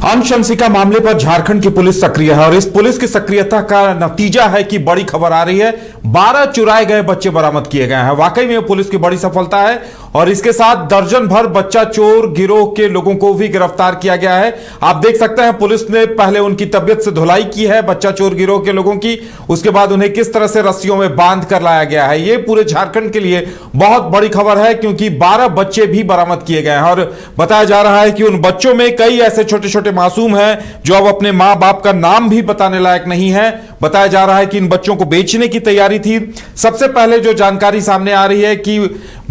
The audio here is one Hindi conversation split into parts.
अनुशंसिका मामले पर झारखंड की पुलिस सक्रिय है और इस पुलिस की सक्रियता का नतीजा है कि बड़ी खबर आ रही है। 12 चुराए गए बच्चे बरामद किए गए हैं। वाकई में पुलिस की बड़ी सफलता है और इसके साथ दर्जन भर बच्चा चोर गिरोह के लोगों को भी गिरफ्तार किया गया है। आप देख सकते हैं पुलिस ने पहले उनकी तबियत से धुलाई की है बच्चा चोर गिरोह के लोगों की, उसके बाद उन्हें किस तरह से रस्सियों में बांध कर लाया गया है। यह पूरे झारखंड के लिए बहुत बड़ी खबर है क्योंकि 12 बच्चे भी बरामद किए गए हैं और बताया जा रहा है कि उन बच्चों में कई ऐसे छोटे छोटे मासूम हैं जो अब अपने मां बाप का नाम भी बताने लायक नहीं है। बताया जा रहा है कि इन बच्चों को बेचने की तैयारी थी। सबसे पहले जो जानकारी सामने आ रही है कि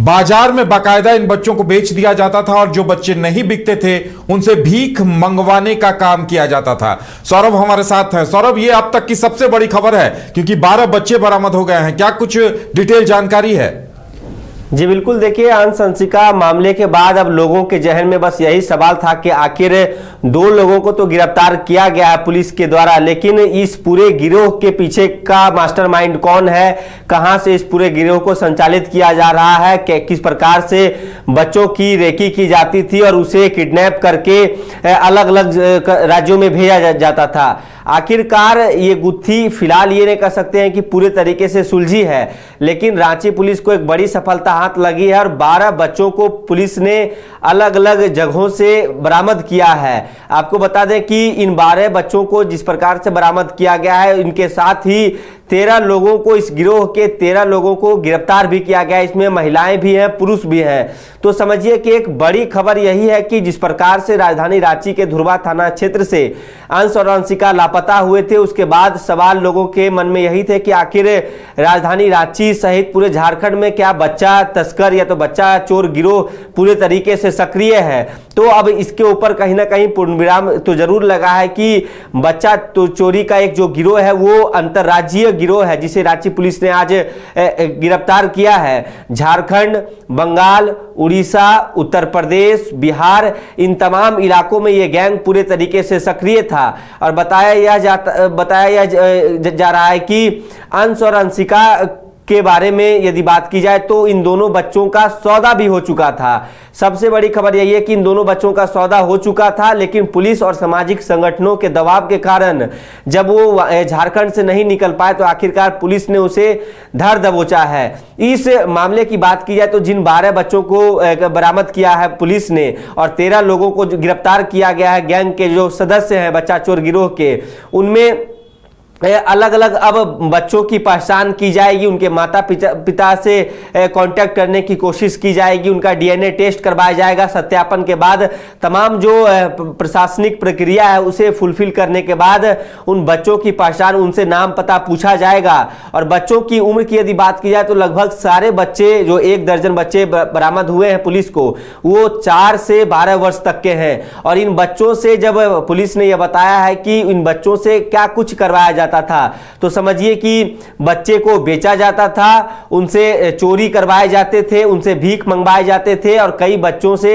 बाजार में बाकायदा इन बच्चों को बेच दिया जाता था और जो बच्चे नहीं बिकते थे उनसे भीख मंगवाने का काम किया जाता था। सौरभ हमारे साथ है। सौरभ, ये अब तक की सबसे बड़ी खबर है क्योंकि 12 बच्चे बरामद हो गए हैं। क्या कुछ डिटेल जानकारी है? जी बिल्कुल, देखिए अनुशंसिका मामले के बाद अब लोगों के जहन में बस यही सवाल था कि आखिर 2 लोगों को तो गिरफ्तार किया गया है पुलिस के द्वारा, लेकिन इस पूरे गिरोह के पीछे का मास्टरमाइंड कौन है, कहां से इस पूरे गिरोह को संचालित किया जा रहा है, किस प्रकार से बच्चों की रेकी की जाती थी और उसे किडनैप करके अलग अलग राज्यों में भेजा जाता था। आखिरकार ये गुत्थी फिलहाल ये नहीं कह सकते हैं कि पूरे तरीके से सुलझी है, लेकिन रांची पुलिस को एक बड़ी सफलता हाथ लगी है और 12 बच्चों को पुलिस ने अलग अलग जगहों से बरामद किया है। आपको बता दें कि इन 12 बच्चों को जिस प्रकार से बरामद किया गया है, इनके साथ ही 13 लोगों को, इस गिरोह के 13 लोगों को गिरफ्तार भी किया गया। इसमें महिलाएं भी हैं, पुरुष भी हैं। तो समझिए कि एक बड़ी खबर यही है कि जिस प्रकार से राजधानी रांची के धुरवा थाना क्षेत्र से अंश और अंशिका लापता हुए थे, उसके बाद सवाल लोगों के मन में यही थे कि आखिर राजधानी रांची सहित पूरे झारखंड में क्या बच्चा तस्कर या तो बच्चा चोर गिरोह पूरे तरीके से सक्रिय है। तो अब इसके ऊपर कहीं ना कहीं पूर्णविराम तो जरूर लगा है कि बच्चा तो चोरी का एक जो गिरोह है वो अंतर्राज्यीय गिरोह है जिसे रांची पुलिस ने आज गिरफ्तार किया है। झारखंड, बंगाल, उड़ीसा, उत्तर प्रदेश, बिहार, इन तमाम इलाकों में यह गैंग पूरे तरीके से सक्रिय था और बताया जा रहा है कि अंश और अंशिका के बारे में यदि बात की जाए तो इन दोनों बच्चों का सौदा भी हो चुका था। सबसे बड़ी खबर यही है कि इन दोनों बच्चों का सौदा हो चुका था, लेकिन पुलिस और सामाजिक संगठनों के दबाव के कारण जब वो झारखंड से नहीं निकल पाए तो आखिरकार पुलिस ने उसे धर दबोचा है। इस मामले की बात की जाए तो जिन 12 बच्चों को बरामद किया है पुलिस ने और 13 लोगों को गिरफ्तार किया गया है गैंग के जो सदस्य हैं बच्चा चोर गिरोह के, उनमें अलग अलग अब बच्चों की पहचान की जाएगी, उनके माता पिता से कांटेक्ट करने की कोशिश की जाएगी, उनका डीएनए टेस्ट करवाया जाएगा। सत्यापन के बाद तमाम जो प्रशासनिक प्रक्रिया है उसे फुलफिल करने के बाद उन बच्चों की पहचान, उनसे नाम पता पूछा जाएगा। और बच्चों की उम्र की यदि बात की जाए तो लगभग सारे बच्चे, जो 1 दर्जन बच्चे बरामद हुए हैं पुलिस को, वो 4 से 12 वर्ष तक के हैं। और इन बच्चों से जब पुलिस ने यह बताया है कि इन बच्चों से क्या कुछ करवाया जाता था, तो समझिए कि बच्चे को बेचा जाता था, उनसे चोरी करवाए जाते थे, उनसे भीख मंगवाए जाते थे और कई बच्चों से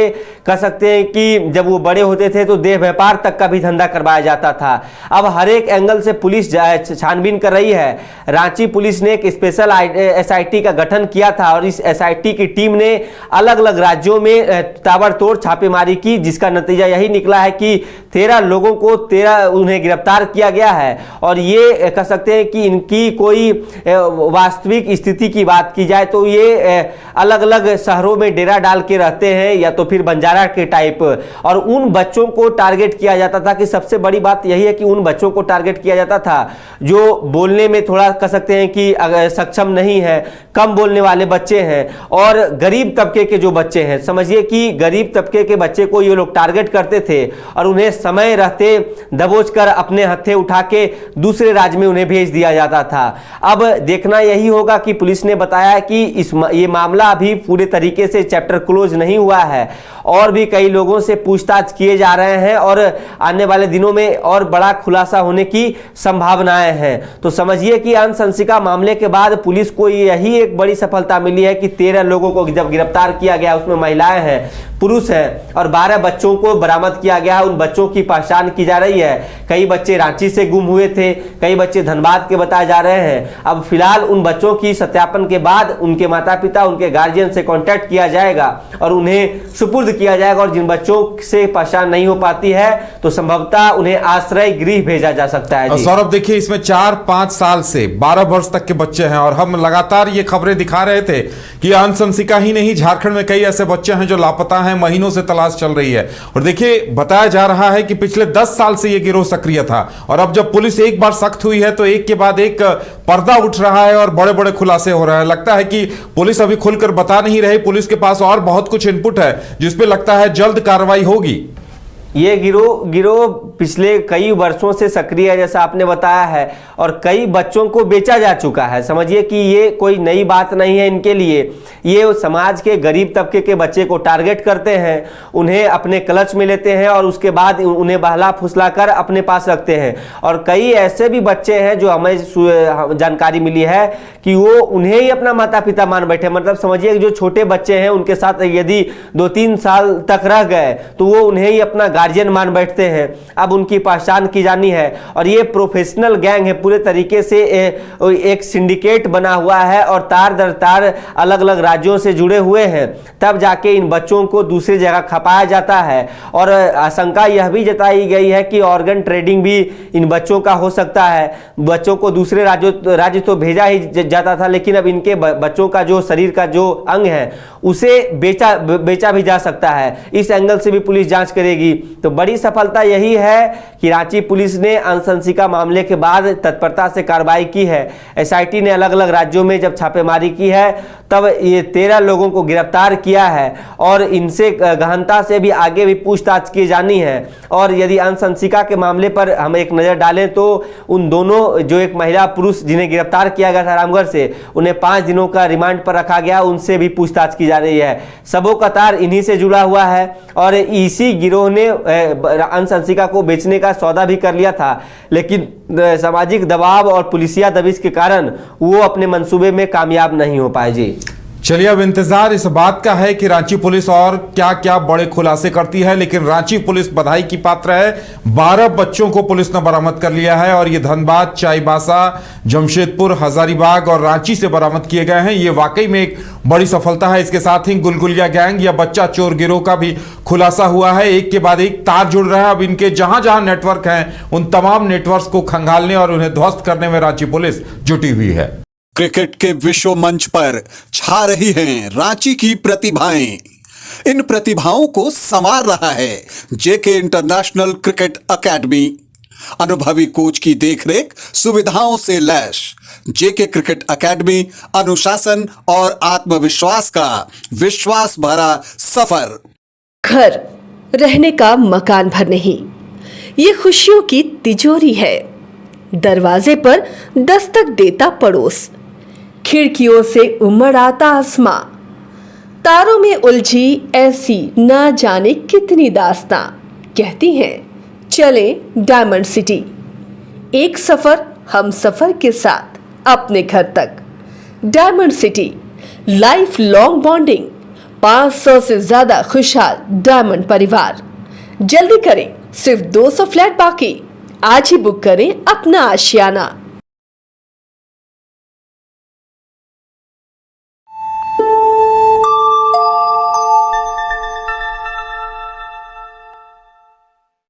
कह सकते हैं कि जब वो बड़े होते थे तो देह व्यापार तक का भी धंधा करवाया जाता था। अब हर एक एंगल से पुलिस छानबीन कर रही है। रांची पुलिस ने एक स्पेशल एसआईटी का गठन किया था और इस एसआईटी की टीम ने अलग अलग राज्यों में ताबड़तोड़ छापेमारी की, जिसका नतीजा यही निकला है कि 13 लोगों को उन्हें गिरफ्तार किया गया है। और ये कह सकते हैं कि इनकी कोई वास्तविक स्थिति की बात की जाए तो ये अलग अलग शहरों में डेरा डाल के रहते हैं या तो फिर बंजारा के टाइप, और उन बच्चों को टारगेट किया जाता था कि सबसे बड़ी बात यही है कि उन बच्चों को टारगेट किया जाता था जो बोलने में थोड़ा कह सकते हैं कि सक्षम नहीं है, कम बोलने वाले बच्चे हैं और गरीब तबके के जो बच्चे हैं। समझिए कि गरीब तबके के बच्चे को ये लोग टारगेट करते थे और उन्हें समय रहते दबोच कर अपने हत्थे उठा के दूसरे राज्य में उन्हें भेज दिया जाता था। अब देखना यही होगा कि पुलिस ने बताया कि ये मामला अभी पूरे तरीके से चैप्टर क्लोज नहीं हुआ है और भी कई लोगों से पूछताछ किए जा रहे हैं और आने वाले दिनों में और बड़ा खुलासा होने की संभावनाएं हैं। तो समझिए कि अनुशंसिका मामले के बाद पुलिस को यही एक बड़ी सफलता मिली है कि 13 लोगों को जब गिरफ्तार किया गया, उसमें महिलाएं हैं, पुरुष हैं और 12 बच्चों को बरामद किया गया। उन बच्चों की पहचान की जा रही है। कई बच्चे रांची से गुम हुए थे, कई बच्चे धनबाद के बताए जा रहे हैं। अब फिलहाल उन बच्चों की सत्यापन के बाद उनके माता पिता, उनके गार्जियन से कांटेक्ट किया जाएगा और उन्हें सुपुर्द किया जाएगा, और जिन बच्चों से पहचान नहीं हो पाती है तो संभवतः उन्हें आश्रय गृह भेजा जा सकता है। सौरभ, देखिए इसमें 4-5 साल से 12 वर्ष तक के बच्चे हैं और हम लगातार ये खबरें दिखा रहे थे कि अंशंसिका ही नहीं, झारखंड में कई ऐसे बच्चे हैं जो लापता हैं, महीनों से तलाश चल रही है। और देखिए बताया जा रहा है कि पिछले 10 साल से ये गिरोह सक्रिय था और अब जब पुलिस एक बार सख्त हुई है तो एक के बाद एक पर्दा उठ रहा है और बड़े बड़े खुलासे हो रहे हैं। लगता है कि पुलिस अभी खुलकर बता नहीं रही, पुलिस के पास और बहुत कुछ इनपुट है जिसपे लगता है जल्द कार्रवाई होगी। ये गिरोह पिछले कई वर्षों से सक्रिय है, जैसा आपने बताया है, और कई बच्चों को बेचा जा चुका है। समझिए कि ये कोई नई बात नहीं है इनके लिए। ये समाज के गरीब तबके के बच्चे को टारगेट करते हैं, उन्हें अपने क्लच में लेते हैं और उसके बाद उन्हें बहला फुसला कर अपने पास रखते हैं। और कई ऐसे भी बच्चे हैं जो हमें जानकारी मिली है कि वो उन्हें ही अपना माता पिता मान बैठे। मतलब समझिए जो छोटे बच्चे हैं उनके साथ यदि 2-3 साल तक रह गए तो वो उन्हें ही अपना गार्जियन मान बैठते हैं। अब उनकी पहचान की जानी है और ये प्रोफेशनल गैंग है, पूरे तरीके से एक सिंडिकेट बना हुआ है और तार दर तार अलग अलग राज्यों से जुड़े हुए हैं। तब जाके इन बच्चों को दूसरी जगह खपाया जाता है और आशंका यह भी जताई गई है कि ऑर्गन ट्रेडिंग भी इन बच्चों का हो सकता है। बच्चों को दूसरे राज्य तो भेजा ही जाता था, लेकिन अब इनके बच्चों का जो शरीर का जो अंग है उसे बेचा भी जा सकता है। इस एंगल से भी पुलिस जांच करेगी। तो बड़ी सफलता यही है कि रांची पुलिस ने अंशंसिका मामले के बाद तत्परता से कार्रवाई की है। एसआईटी ने अलग अलग राज्यों में जब छापेमारी की है तब ये 13 लोगों को गिरफ्तार किया है और इनसे गहनता से भी आगे भी पूछताछ की जानी है। और यदि अंशंसिका के मामले पर हम एक नज़र डालें तो उन दोनों जो एक महिला पुरुष जिन्हें गिरफ्तार किया गया था रामगढ़ से, उन्हें 5 दिनों का रिमांड पर रखा गया, उनसे भी पूछताछ की जा रही है। सबों का तार इन्हीं से जुड़ा हुआ है और इसी गिरोह ने अंशंसिका को बेचने का सौदा भी कर लिया था, लेकिन सामाजिक दबाव और पुलिसिया दबिश के कारण वो अपने मंसूबे में कामयाब नहीं हो पाए। जी चलिए, अब इंतजार इस बात का है कि रांची पुलिस और क्या क्या बड़े खुलासे करती है। लेकिन रांची पुलिस बधाई की पात्र है, 12 बच्चों को पुलिस ने बरामद कर लिया है और ये धनबाद, चाईबासा, जमशेदपुर, हजारीबाग और रांची से बरामद किए गए हैं। ये वाकई में एक बड़ी सफलता है। इसके साथ ही गुलगुलिया गैंग या बच्चा चोर गिरोह का भी खुलासा हुआ है। एक के बाद एक तार जुड़ रहा है। अब इनके जहां जहां नेटवर्क हैं उन तमाम नेटवर्क को खंगालने और उन्हें ध्वस्त करने में रांची पुलिस जुटी हुई है। क्रिकेट के विश्व मंच पर छा रही हैं रांची की प्रतिभाएं। इन प्रतिभाओं को संवार रहा है जेके इंटरनेशनल क्रिकेट एकेडमी। अनुभवी कोच की देखरेख, सुविधाओं से लैस जेके क्रिकेट एकेडमी अनुशासन और आत्मविश्वास का विश्वास भरा सफर। घर रहने का मकान भर नहीं, ये खुशियों की तिजोरी है। दरवाजे पर दस्तक देता पड़ोस, खिड़कियों से उमड़ आता आसमां, तारों में उलझी ऐसी ना जाने कितनी दास्तां। कहती हैं चले डायमंड सिटी, एक सफर हम सफर के साथ अपने घर तक। Diamond city, life long bonding, 500 से ज्यादा खुशहाल डायमंड परिवार। जल्दी करें, सिर्फ 200 फ्लैट बाकी। आज ही बुक करें अपना आशियाना।